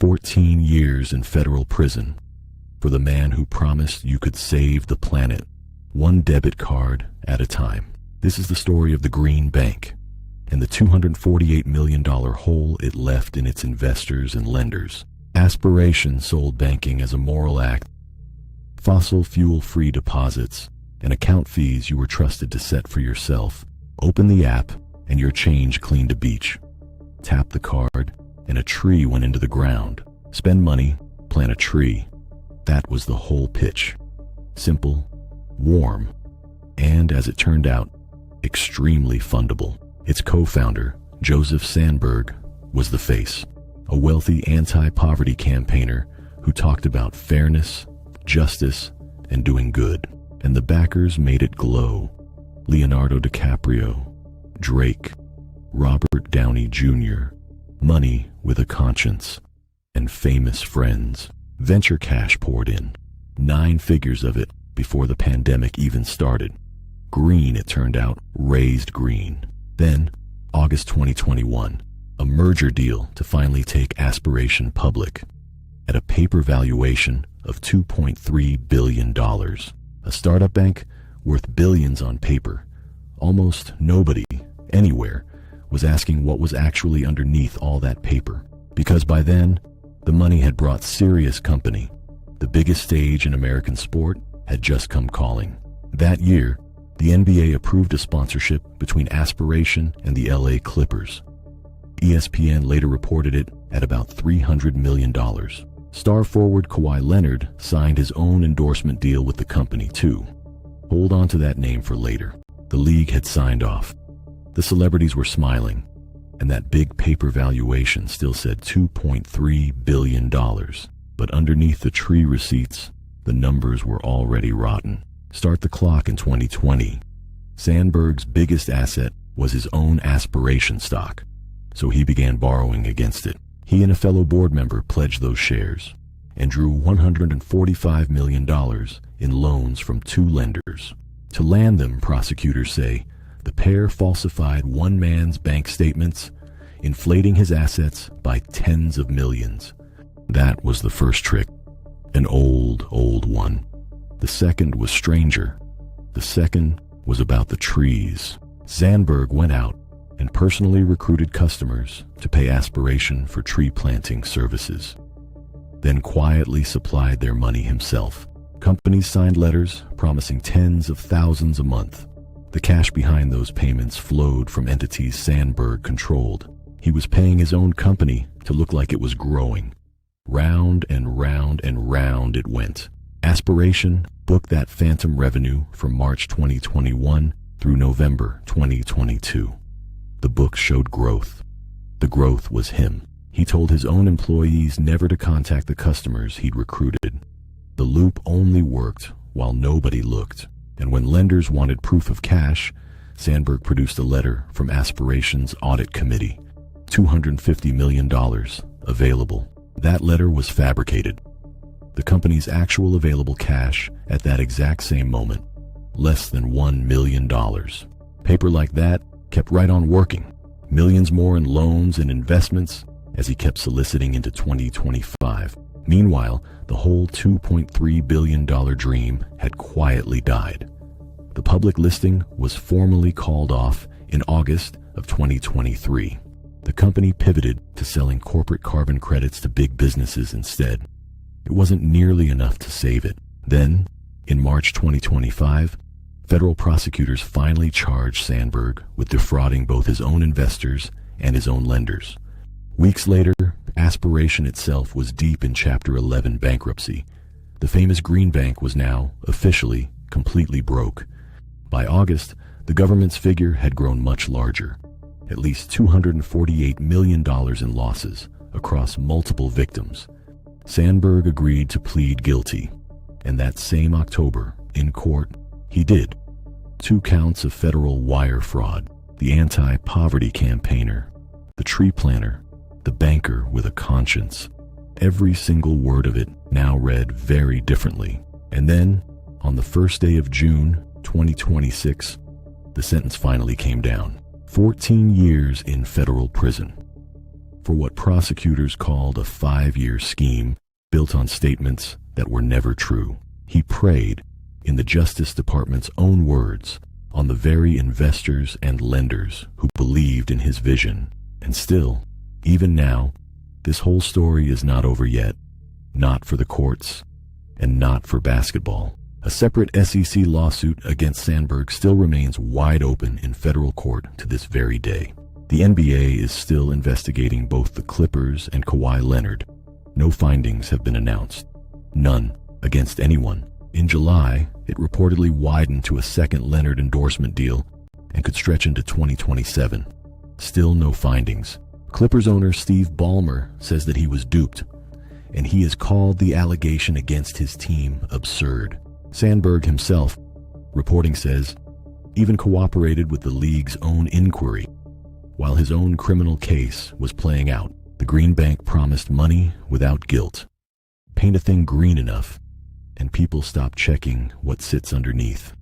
14 years in federal prison for the man who promised you could save the planet, one debit card at a time. This is the story of the Green Bank and the $248 million hole it left in its investors and lenders. Aspiration sold banking as a moral act, fossil fuel-free deposits, and account fees you were trusted to set for yourself. Open the app and your change cleaned a beach. Tap the card and a tree went into the ground. Spend money, plant a tree. That was the whole pitch. Simple, warm, and as it turned out, extremely fundable. Its co-founder, Joseph Sandberg, was the face, a wealthy anti-poverty campaigner who talked about fairness, justice, and doing good. And the backers made it glow. Leonardo DiCaprio, Drake, Robert Downey Jr., money with a conscience, and famous friends. Venture cash poured in, 9 figures of it before the pandemic even started. Green, it turned out, raised green. Then, August 2021, a merger deal to finally take Aspiration public at a paper valuation of $2.3 billion. A startup bank worth billions on paper. Almost nobody, anywhere, was asking what was actually underneath all that paper, because by then, the money had brought serious company. The biggest stage in American sport had just come calling. That year, the NBA approved a sponsorship between Aspiration and the LA Clippers. ESPN later reported it at about $300 million. Star forward Kawhi Leonard signed his own endorsement deal with the company too. Hold on to that name for later. The league had signed off. The celebrities were smiling, and that big paper valuation still said $2.3 billion. But underneath the tree receipts, the numbers were already rotten. Start the clock in 2020. Sandberg's biggest asset was his own Aspiration stock, so he began borrowing against it. He and a fellow board member pledged those shares and drew $145 million in loans from 2 lenders. To land them, prosecutors say, the pair falsified one man's bank statements, inflating his assets by tens of millions. That was the first trick, an old one. The second was stranger. The second was about the trees. Sandberg went out and personally recruited customers to pay Aspiration for tree planting services, then quietly supplied their money himself. Companies signed letters promising tens of thousands a month. The cash behind those payments flowed from entities Sandberg controlled. He was paying his own company to look like it was growing. Round and round and round it went. Aspiration booked that phantom revenue from March 2021 through November 2022. The books showed growth. The growth was him. He told his own employees never to contact the customers he'd recruited. The loop only worked while nobody looked. And when lenders wanted proof of cash, Sandberg produced a letter from Aspiration's audit committee. $250 million available. That letter was fabricated. The company's actual available cash at that exact same moment, less than $1 million. Paper like that kept right on working. Millions more in loans and investments as he kept soliciting into 2025. Meanwhile, the whole $2.3 billion dream had quietly died. The public listing was formally called off in August of 2023. The company pivoted to selling corporate carbon credits to big businesses instead. It wasn't nearly enough to save it. Then, in March 2025, federal prosecutors finally charged Sandberg with defrauding both his own investors and his own lenders. Weeks later, Aspiration itself was deep in Chapter 11 bankruptcy. The famous Green Bank was now, officially, completely broke. By August, the government's figure had grown much larger, at least $248 million in losses across multiple victims. Sandberg agreed to plead guilty, and that same October, in court, he did. 2 counts of federal wire fraud, the anti-poverty campaigner, the tree planter, the banker with a conscience. Every single word of it now read very differently. And then, on the first day of June 2026, the sentence finally came down. 14 years in federal prison. for what prosecutors called a 5-year scheme built on statements that were never true. He preyed, in the Justice Department's own words, on the very investors and lenders who believed in his vision. And still, even now, this whole story is not over yet. Not for the courts, and not for basketball. A separate SEC lawsuit against Sandberg still remains wide open in federal court to this very day. The NBA is still investigating both the Clippers and Kawhi Leonard. No findings have been announced. None against anyone. In July, it reportedly widened to a second Leonard endorsement deal and could stretch into 2027. Still no findings. Clippers owner Steve Ballmer says that he was duped, and he has called the allegation against his team absurd. Sandberg himself, reporting says, even cooperated with the league's own inquiry. While his own criminal case was playing out, the Green Bank promised money without guilt. Paint a thing green enough, and people stop checking what sits underneath.